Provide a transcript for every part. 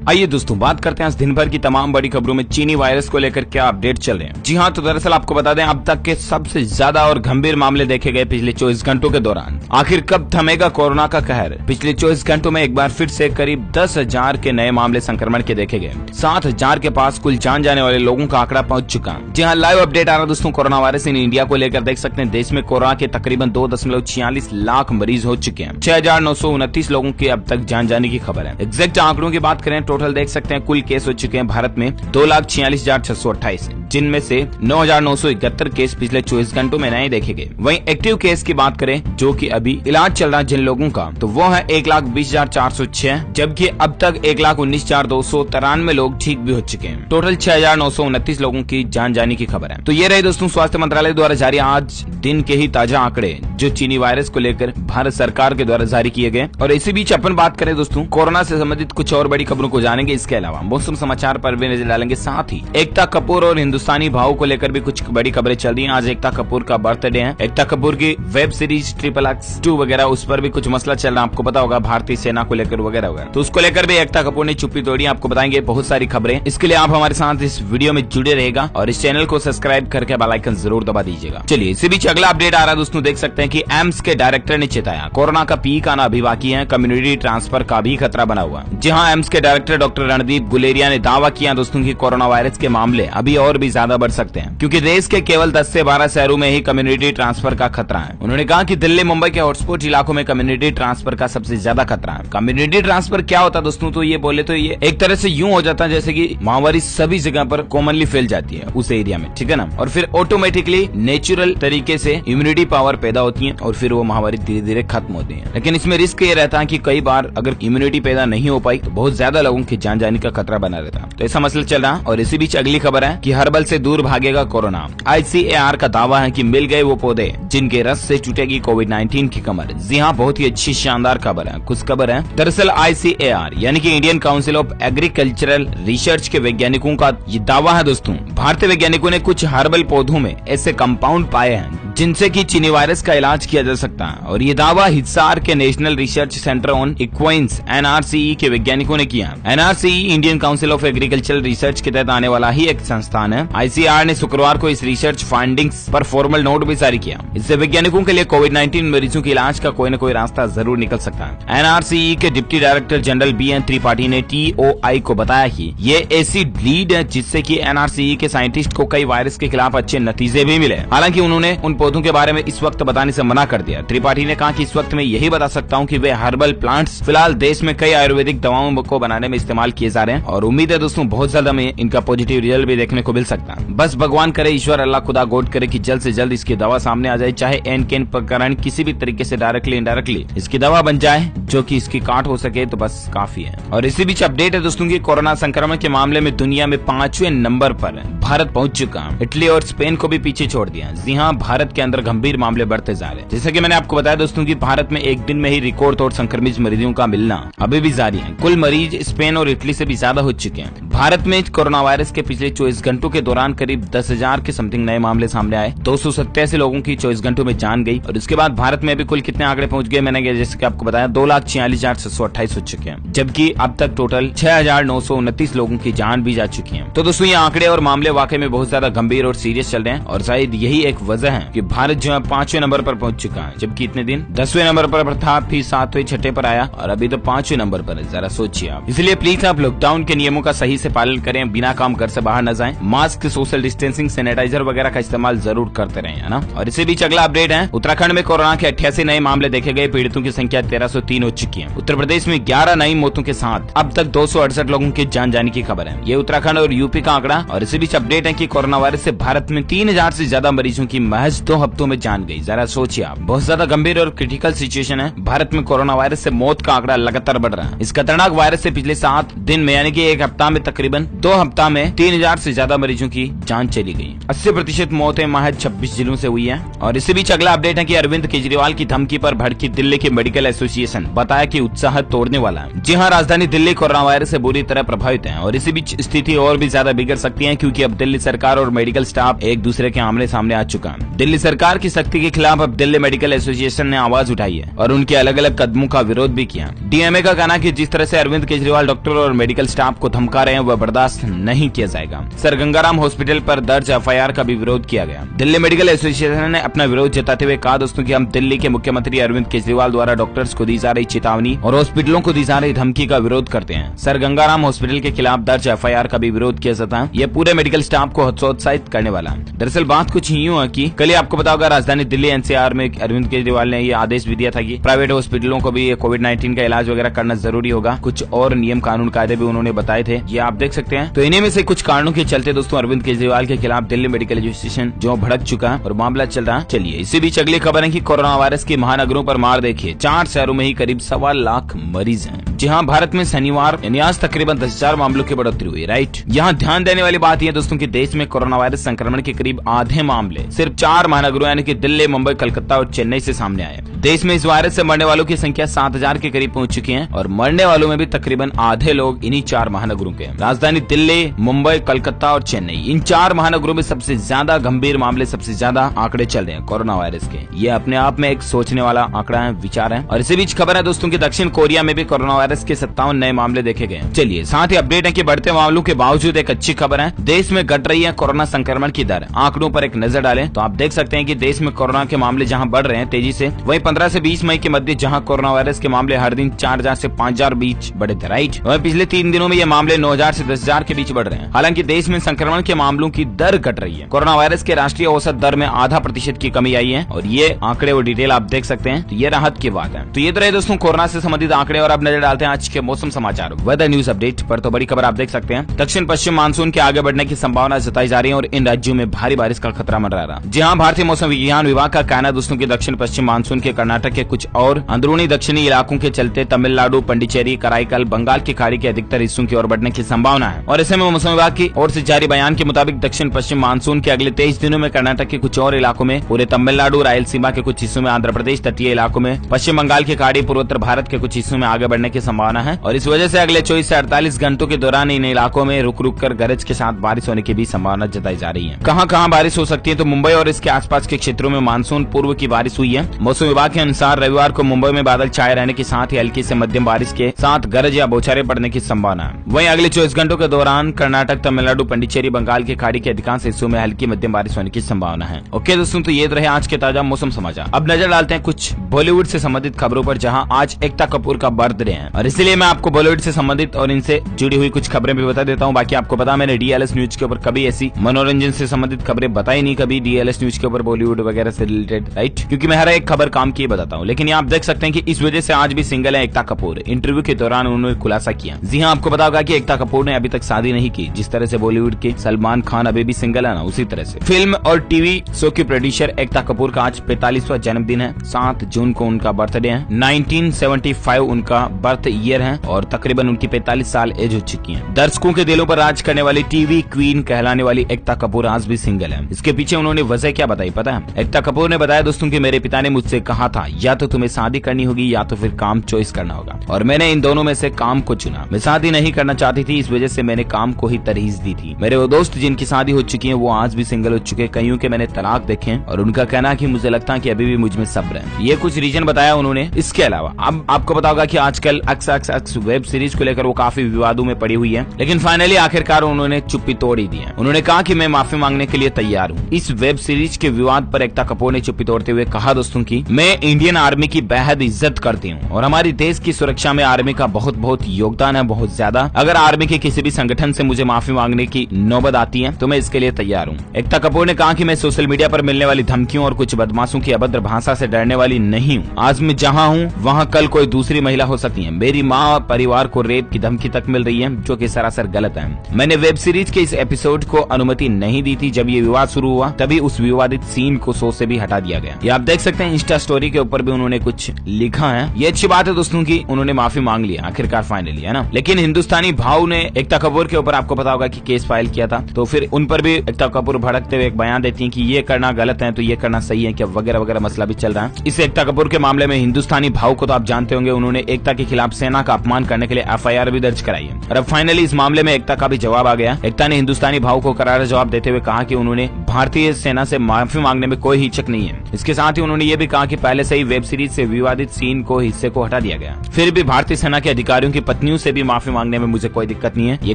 आइए दोस्तों बात करते हैं आज दिन भर की तमाम बड़ी खबरों में चीनी वायरस को लेकर क्या अपडेट चल रहे हैं। जी हाँ, तो दरअसल आपको बता दें अब तक के सबसे ज्यादा और गंभीर मामले देखे गए पिछले 24 घंटों के दौरान। आखिर कब थमेगा कोरोना का कहर? पिछले 24 घंटों में एक बार फिर से करीब 10,000 के नए मामले संक्रमण के देखे गए। 7,000 के पास कुल जान जाने वाले लोगों का आंकड़ा पहुंच चुका। जी हाँ, लाइव अपडेट आ रहा दोस्तों कोरोना वायरस इन इंडिया को लेकर। देख सकते हैं देश में कोरोना के तकरीबन 2.46 लाख मरीज हो चुके हैं। 6,929 लोगों की अब तक जान जाने की खबर है। एग्जैक्ट आंकड़ों की बात करें, टोटल देख सकते हैं कुल केस हो चुके हैं भारत में 2,46,628, जिनमें से 9,971 केस पिछले 24 घंटों में नए देखे गए। वहीं एक्टिव केस की बात करें जो कि अभी इलाज चल रहा है जिन लोगों का, तो वो है 1,20,406, जबकि अब तक 1,19,293 लोग ठीक भी हो चुके हैं। टोटल 6,929 लोगों की जान जाने की खबर है। तो ये रहे दोस्तों स्वास्थ्य मंत्रालय द्वारा जारी आज दिन के ही ताजा आंकड़े जो चीनी वायरस को लेकर भारत सरकार के द्वारा जारी किए गए। और इसी बीच अपन बात करें दोस्तों कोरोना से संबंधित कुछ और बड़ी खबरों को जानेंगे। इसके अलावा मौसम समाचार पर भी नजर डालेंगे। साथ ही एकता कपूर और हिंदुस्तानी भाव को लेकर भी कुछ बड़ी खबरें चल रही हैं। आज एकता कपूर का बर्थडे है। एकता कपूर की वेब सीरीज XXX2 वगैरह उस पर भी कुछ मसला चल रहा है, आपको पता होगा, भारतीय सेना को लेकर वगैरह वगैरह। तो उसको लेकर भी एकता कपूर ने चुप्पी तोड़ी, आपको बताएंगे बहुत सारी खबरें। इसके लिए आप हमारे साथ इस वीडियो में जुड़े रहेगा और इस चैनल को सब्सक्राइब करके बेल आइकन जरूर दबा दीजिएगा। चलिए इसी बीच अगला अपडेट आ रहा है दोस्तों। देख सकते हैं कि एम्स के डायरेक्टर ने चेताया कोरोना का पीक आना अभी बाकी है, कम्युनिटी ट्रांसफर का भी खतरा बना हुआ। जी हाँ, एम्स के डायरेक्टर डॉक्टर रणदीप गुलेरिया ने दावा किया दोस्तों कि कोरोना वायरस के मामले अभी और भी ज्यादा बढ़ सकते हैं, क्योंकि देश के केवल 10 से 12 शहरों में ही कम्युनिटी ट्रांसफर का खतरा है। उन्होंने कहा कि दिल्ली मुंबई के हॉटस्पॉट इलाकों में कम्युनिटी ट्रांसफर का सबसे ज्यादा खतरा है। कम्युनिटी ट्रांसफर क्या होता है दोस्तों? तो ये बोले तो ये एक तरह से यूं हो जाता है जैसे कि महामारी सभी जगह पर कॉमनली फैल जाती है उस एरिया में, ठीक है ना, और फिर ऑटोमेटिकली नेचुरल तरीके से इम्यूनिटी पावर पैदा होती है और फिर वो महामारी धीरे धीरे खत्म होती है। लेकिन इसमें रिस्क ये रहता है कि कई बार अगर इम्यूनिटी पैदा नहीं हो पाई तो बहुत ज्यादा लोगों की जान जाने का खतरा बना रहता है। तो ऐसा मसला चल रहा है। और इसी बीच अगली खबर है कि हर्बल से दूर भागेगा कोरोना। ICAR का दावा है कि मिल गए वो पौधे जिनके रस से छूटेगी कोविड-19 की कमर। जी हाँ, बहुत ही अच्छी शानदार खबर है। कुछ खबर है दरअसल ICAR यानी कि Indian council of agricultural research के वैज्ञानिकों का ये दावा है दोस्तों। भारतीय वैज्ञानिकों ने कुछ हर्बल पौधों में ऐसे कंपाउंड पाए हैं जिनसे कि चीनी वायरस का इलाज किया जा सकता है। और ये दावा हिसार के national research centre on equines NRCE के वैज्ञानिकों ने किया। NRCE Indian council of agricultural research के तहत आने वाला ही एक संस्थान है। ICAR ने शुक्रवार को इस रिसर्च फाइंडिंग्स पर फॉर्मल नोट भी जारी किया। इससे वैज्ञानिकों के लिए कोविड-19 मरीजों के इलाज का कोई न कोई रास्ता जरूर निकल सकता है। NRCE के deputy director general BN Tripathi ने TOI को बताया कि ये ऐसी लीड है जिससे कि NRCE के साइंटिस्ट को कई वायरस के खिलाफ अच्छे नतीजे भी मिले। हालांकि उन्होंने उन पौधों के बारे में इस वक्त बताने से मना कर दिया। त्रिपाठी ने कहा कि इस वक्त मैं यही बता सकता हूं कि वे हर्बल प्लांट्स फिलहाल देश में कई आयुर्वेदिक दवाओं को बनाने में इस्तेमाल किए जा रहे हैं और उम्मीद है दोस्तों बहुत जल्द हमें इनका पॉजिटिव रिजल्ट भी देखने को मिल सकता है। बस भगवान करे, ईश्वर अल्लाह खुदा गॉड करे कि जल्द से जल्द इसकी दवा सामने आ जाए, चाहे एन केन प्रकरण किसी भी तरीके से डायरेक्टली इनडायरेक्टली इसकी दवा बन जाए जो कि इसकी काट हो सके तो बस काफी है। और इसी बीच अपडेट है दोस्तों की कोरोना संक्रमण के मामले में दुनिया में 5वें नंबर पर भारत पहुंच चुका। इटली और स्पेन को भी पीछे छोड़ दिया। जी हाँ, भारत के अंदर गंभीर मामले बढ़ते जा रहे हैं। जैसे कि मैंने आपको बताया दोस्तों कि भारत में एक दिन में ही रिकॉर्ड तोड़ संक्रमित मरीजों का मिलना अभी भी जारी है। कुल मरीज स्पेन और इटली से भी ज्यादा हो चुके हैं। भारत में कोरोना वायरस के पिछले 24 घंटों के दौरान करीब 10,000 के समथिंग नए मामले सामने आए। 287 लोगों की 24 घंटों में जान गई। और उसके बाद भारत में अभी कुल कितने आंकड़े पहुंच गए, मैंने जैसे कि आपको बताया 2,46,628 हो चुके हैं, जबकि अब तक टोटल 6,929 लोगों की जान भी जा चुकी है। तो दोस्तों ये आंकड़े और मामले वाकई में बहुत ज्यादा गंभीर और सीरियस चल रहे हैं और शायद यही एक वजह है कि भारत जो है 5वें नंबर पर पहुंच चुका है, जबकि इतने दिन 10वें नंबर पर था, फिर 7वें 6ठे पर आया और अभी तो 5वें नंबर पर है। जरा सोचिए आप। इसलिए प्लीज आप लॉकडाउन के नियमों का सही से पालन करें, बिना काम घर से बाहर न जाएं, मास्क, सोशल डिस्टेंसिंग, सैनिटाइजर वगैरह का इस्तेमाल जरूर करते रहें, है ना। और इसी बीच अगला अपडेट है उत्तराखंड में कोरोना के 88 नए मामले देखे गए। पीड़ितों की संख्या 1303 हो चुकी है। उत्तर प्रदेश में 11 नई मौतों के साथ अब तक 268 लोगों की जान जाने की खबर है। ये उत्तराखंड और यूपी का आंकड़ा। और इसी बीच अपडेट है कि कोरोना वायरस से भारत में 3,000 से ज्यादा मरीजों की महज 2 हफ्तों में जान गई। जरा सोचिए आप, बहुत ज्यादा गंभीर और क्रिटिकल सिचुएशन है। भारत में कोरोना वायरस से मौत का आंकड़ा लगातार बढ़ रहा है। इस खतरनाक वायरस से पिछले 7 दिन में यानी कि एक हफ्ता में तकरीबन 2 हफ्ता में 3,000 से ज्यादा मरीजों की जान चली गई। 80% मौतें महज 26 जिलों से हुई है। और इसी बीच अगला अपडेट है कि अरविंद केजरीवाल की धमकी पर भड़की दिल्ली की मेडिकल एसोसिएशन, बताया कि उत्साह तोड़ने वाला है। जी हाँ, राजधानी दिल्ली कोरोना वायरस से बुरी तरह प्रभावित है और इसी बीच स्थिति और भी ज्यादा बिगड़ सकती है, क्योंकि अब दिल्ली सरकार और मेडिकल स्टाफ एक दूसरे के आमने सामने आ चुका है। दिल्ली सरकार की सख्ती के खिलाफ अब दिल्ली मेडिकल एसोसिएशन ने आवाज उठाई है और उनके अलग अलग कदमों का विरोध भी किया। डीएमए का कहना है कि जिस तरह से अरविंद केजरीवाल डॉक्टर और मेडिकल स्टाफ को धमका रहे हैं वह बर्दाश्त नहीं किया जाएगा। सर गंगाराम हॉस्पिटल पर दर्ज एफआईआर का भी विरोध किया गया। दिल्ली मेडिकल एसोसिएशन ने अपना विरोध जताते हुए कहा दोस्तों कि हम दिल्ली के मुख्यमंत्री अरविंद केजरीवाल द्वारा डॉक्टर्स को दी जा रही चेतावनी और हॉस्पिटलों को दी जा रही धमकी का विरोध करते हैं। सर गंगाराम हॉस्पिटल के खिलाफ दर्ज एफआईआर का भी विरोध किया जाता है। यह पूरे मेडिकल स्टाफ को हतोत्साहित करने वाला है। दरअसल बात कुछ यूं है कि कल आपको पता होगा राजधानी दिल्ली एनसीआर में अरविंद केजरीवाल ने यह आदेश भी दिया था कि प्राइवेट हॉस्पिटलों को भी कोविड-19 का इलाज वगैरह करना जरूरी होगा। कुछ और नियम कानून कायदे भी उन्होंने बताए थे, ये आप देख सकते हैं। तो इन्हीं में से कुछ कारणों के चलते दोस्तों अरविंद केजरीवाल के खिलाफ दिल्ली मेडिकल एसोसिएशन जो भड़क चुका है और मामला चल रहा है। चलिए इसी बीच अगली खबर है कि कोरोना वायरस की महानगरों पर मार देखिए, 4 शहरों में ही करीब 1.25 लाख मरीज हैं। जी हाँ, भारत में शनिवार यानी आज तकरीबन 10,000 मामलों की बढ़ोतरी हुई। राइट, यहाँ ध्यान देने वाली बात यह दोस्तों कि देश में कोरोना वायरस संक्रमण के करीब आधे मामले सिर्फ 4 महानगरों यानी कि दिल्ली, मुंबई, कलकत्ता और चेन्नई से सामने आए। देश में इस वायरस से मरने वालों की संख्या 7,000 के करीब पहुंच चुकी है और मरने वालों में भी तकरीबन आधे लोग इन्हीं 4 महानगरों के हैं। राजधानी दिल्ली, मुंबई, कलकत्ता और चेन्नई, इन 4 महानगरों में सबसे ज्यादा गंभीर मामले, सबसे ज्यादा आंकड़े चल रहे हैं कोरोना वायरस के। ये अपने आप में एक सोचने वाला आंकड़ा है, विचार है। और इसी बीच खबर है दोस्तों की दक्षिण कोरिया में भी कोरोना वायरस के 57 नए मामले देखे गए। चलिए साथ ही अपडेट है कि बढ़ते मामलों के बावजूद एक अच्छी खबर है, देश में घट रही है कोरोना संक्रमण की दर। आंकड़ों पर एक नजर डालें तो आप देख सकते हैं कि देश में कोरोना के मामले जहां बढ़ रहे हैं तेजी से, वहीं 15 से 20 मई के मध्य जहां कोरोना वायरस के मामले हर दिन 4,000 से 5,000 बीच बढ़े थे। राइट, वहीं पिछले 3 दिनों में ये मामले 9,000 से 10,000 के बीच बढ़ रहे हैं। हालांकि देश में संक्रमण के मामलों की दर घट रही है। कोरोना वायरस के राष्ट्रीय औसत दर में 0.5% की कमी आई है और ये आंकड़े और डिटेल आप देख सकते हैं। तो ये राहत की बात है। तो ये तो रहे दोस्तों कोरोना से संबंधित आंकड़े और अब नजर डालते हैं आज के मौसम समाचार वेदर न्यूज अपडेट पर। तो बड़ी खबर आप देख सकते हैं, दक्षिण पश्चिम मानसून के आगे बढ़ने की संभावना जताई जा रही है और इन राज्यों में भारी बारिश का खतरा मंडरा रहा। जी हाँ, भारतीय मौसम विज्ञान विभाग का कहना है दोस्तों की दक्षिण पश्चिम मानसून के कर्नाटक के कुछ और अंदरूनी दक्षिणी इलाकों के चलते तमिलनाडु, पंडिचेरी, कराईकल, बंगाल की खाड़ी के अधिकतर हिस्सों की ओर बढ़ने की संभावना है। और ऐसे में मौसम विभाग की ओर से जारी बयान के मुताबिक दक्षिण पश्चिम मानसून के अगले 23 दिनों में कर्नाटक के कुछ और इलाकों में, पूरे तमिलनाडु, रायलसीमा के कुछ हिस्सों में, आंध्र प्रदेश तटीय इलाकों में, पश्चिम बंगाल की खाड़ी, पूर्वोत्तर भारत के कुछ हिस्सों में आगे बढ़ने की संभावना है। और इस वजह से अगले 24 से 48 घंटों के दौरान इन इलाकों में रुक रुक कर गरज के साथ बारिश होने की भी संभावना जताई जा रही है। कहां कहां बारिश हो सकती है तो मुंबई और इसके आसपास के क्षेत्रों में मानसून पूर्व की बारिश हुई है। मौसम विभाग के अनुसार रविवार को मुंबई में बादल छाए रहने के साथ ही हल्की से मध्यम बारिश के साथ गरज या बौछारें पड़ने की संभावना है। वहीं अगले 24 घंटों के दौरान कर्नाटक, तमिलनाडु, पंडिचेरी, बंगाल की खाड़ी के अधिकांश हिस्सों में हल्की मध्यम बारिश होने की संभावना है। ओके दोस्तों, तो ये रहे आज के ताजा मौसम समाचार। अब नजर डालते हैं कुछ बॉलीवुड से संबंधित खबरों पर, जहां आज एकता कपूर का बर्थडे है और इसलिए मैं आपको बॉलीवुड से संबंधित और इनसे जुड़ी हुई कुछ खबरें भी बता देता हूं। बाकी आपको पता, मैंने डीएलएस न्यूज के ऊपर कभी ऐसी मनोरंजन से संबंधित खबरें बताई नहीं, कभी डीएलएस न्यूज के ऊपर बॉलीवुड वगैरह से रिलेटेड। राइट, क्योंकि मैं हर एक खबर काम की बताता हूं। लेकिन आप देख सकते हैं कि इस वजह से आज भी सिंगल है एकता कपूर। इंटरव्यू के दौरान उन्होंने खुलासा किया। जी हाँ, आपको पता होगा कि एकता कपूर ने अभी तक शादी नहीं की। जिस तरह से बॉलीवुड के सलमान खान अभी भी सिंगल है ना, उसी तरह से फिल्म और टीवी शो की प्रोड्यूसर एकता कपूर का आज 45वां जन्मदिन है। 7 जून को उनका बर्थडे है। 1975 उनका बर्थ ईयर है और तकरीबन उनकी 45 साल एज हो चुकी है। दर्शकों के दिलों पर राज करने वाली टीवी क्वीन कहलाने वाली एकता कपूर आज भी सिंगल है। इसके पीछे उन्होंने वजह क्या बताई पता है? एकता कपूर ने बताया दोस्तों कि मेरे पिता ने मुझसे कहा था या तो तुम्हें शादी करनी होगी या तो फिर काम चॉइस करना होगा और मैंने इन दोनों में से काम को चुना। मैं शादी नहीं करना चाहती थी, इस वजह से मैंने काम को ही तरजीह दी थी। मेरे वो दोस्त जिनकी शादी हो चुकी है वो आज भी सिंगल हो चुके, कईयों के मैंने तलाक देखे और उनका कहना कि मुझे लगता है कि अभी भी मुझ में सब्र है। ये कुछ रीजन बताया उन्होंने। इसके अलावा अब आपको पता होगा कि आजकल अक्स वेब सीरीज को लेकर वो काफी विवादों में पड़ी हुई है, लेकिन फाइनली आखिरकार उन्होंने चुप्पी तोड़ ही दी है। उन्होंने कहा कि मैं माफी मांगने के लिए तैयार हूँ। इस वेब सीरीज के विवाद पर एकता कपूर ने चुप्पी तोड़ते हुए कहा दोस्तों की मैं इंडियन आर्मी की बेहद इज्जत करती हूँ और हमारी देश की सुरक्षा में आर्मी का बहुत बहुत योगदान है, बहुत ज्यादा। अगर आर्मी के किसी भी संगठन से मुझे माफी मांगने की नौबत आती है तो मैं इसके लिए तैयार हूँ। एकता कपूर ने कहा कि मैं सोशल मीडिया पर मिलने वाली धमकियों और कुछ बदमाशों की अभद्र भाषा से डरने वाली नहीं हूँ। आज मैं जहाँ हूँ वहाँ कल कोई दूसरी महिला हो सकती है। मेरी माँ और परिवार को रेप की धमकी तक मिल रही है जो कि सरासर गलत है। मैंने वेब सीरीज के इस एपिसोड को अनुमति नहीं दी थी। जब ये विवाद शुरू हुआ तभी उस विवादित सीन को शो से भी हटा दिया गया। ये आप देख सकते हैं इंस्टा स्टोरी के ऊपर भी उन्होंने कुछ लिखा है। ये अच्छी बात है दोस्तों की उन्होंने माफी मांग लिया आखिरकार फाइनली, है ना। लेकिन हिंदुस्तानी भाव ने एकता कपूर के ऊपर आपको पता होगा कि केस फाइल किया था, तो फिर उन पर भी एकता कपूर भड़कते हुए एक बयान देती है कि ये करना गलत है तो ये करना सही है क्या वगैरह वगैरह मसला भी चल रहा है। इस एकता कपूर के मामले में हिंदुस्तानी भाव को तो आप जानते होंगे, उन्होंने एकता के खिलाफ सेना का अपमान करने के लिए एफआईआर भी दर्ज कराई है और अब फाइनली इस मामले में एकता का भी जवाब आ गया। एकता ने हिंदुस्तान हिंदुस्तानी भाव को करारा जवाब देते हुए कहा कि उन्होंने भारतीय सेना से माफी मांगने में कोई हिचक नहीं है। इसके साथ ही उन्होंने ये भी कहा कि पहले से ही वेब सीरीज से विवादित सीन को हिस्से को हटा दिया गया। फिर भी भारतीय सेना के अधिकारियों की पत्नियों से भी माफी मांगने में मुझे कोई दिक्कत नहीं है, ये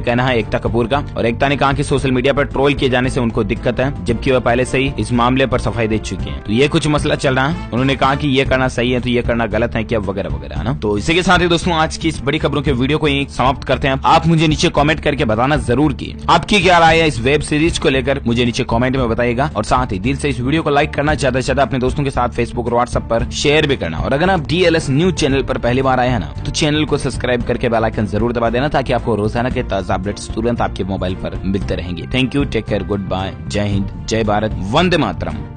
कहना है एकता कपूर का। और एकता ने कहा कि सोशल मीडिया पर ट्रोल किए जाने से उनको दिक्कत है, जबकि वह पहले से ही इस मामले पर सफाई दे चुकी है। तो ये कुछ मसला चल रहा है। उन्होंने कहा कि ये करना सही है तो ये करना गलत है क्या, वगैरह वगैरह, है ना। तो इसी के साथ ही दोस्तों आज की इस बड़ी खबरों के वीडियो को यहीं समाप्त करते हैं। आप मुझे नीचे कमेंट करके बताना जरूर की आपकी क्या राय है इस वेब सीरीज को लेकर, मुझे नीचे कमेंट में बताइएगा। और साथ ही दिल से इस वीडियो को लाइक करना, ज्यादा से ज्यादा अपने दोस्तों के साथ फेसबुक और व्हाट्सएप पर शेयर भी करना। और अगर आप DLS न्यूज चैनल पर पहली बार आए हैं ना, तो चैनल को सब्सक्राइब करके बेल आइकन जरूर दबा देना, ताकि आपको रोजाना के ताजा अपडेट्स तुरंत आपके मोबाइल पर मिलते रहेंगे। Thank you, take care, good bye, जय हिंद, जय भारत, वंदे मातरम।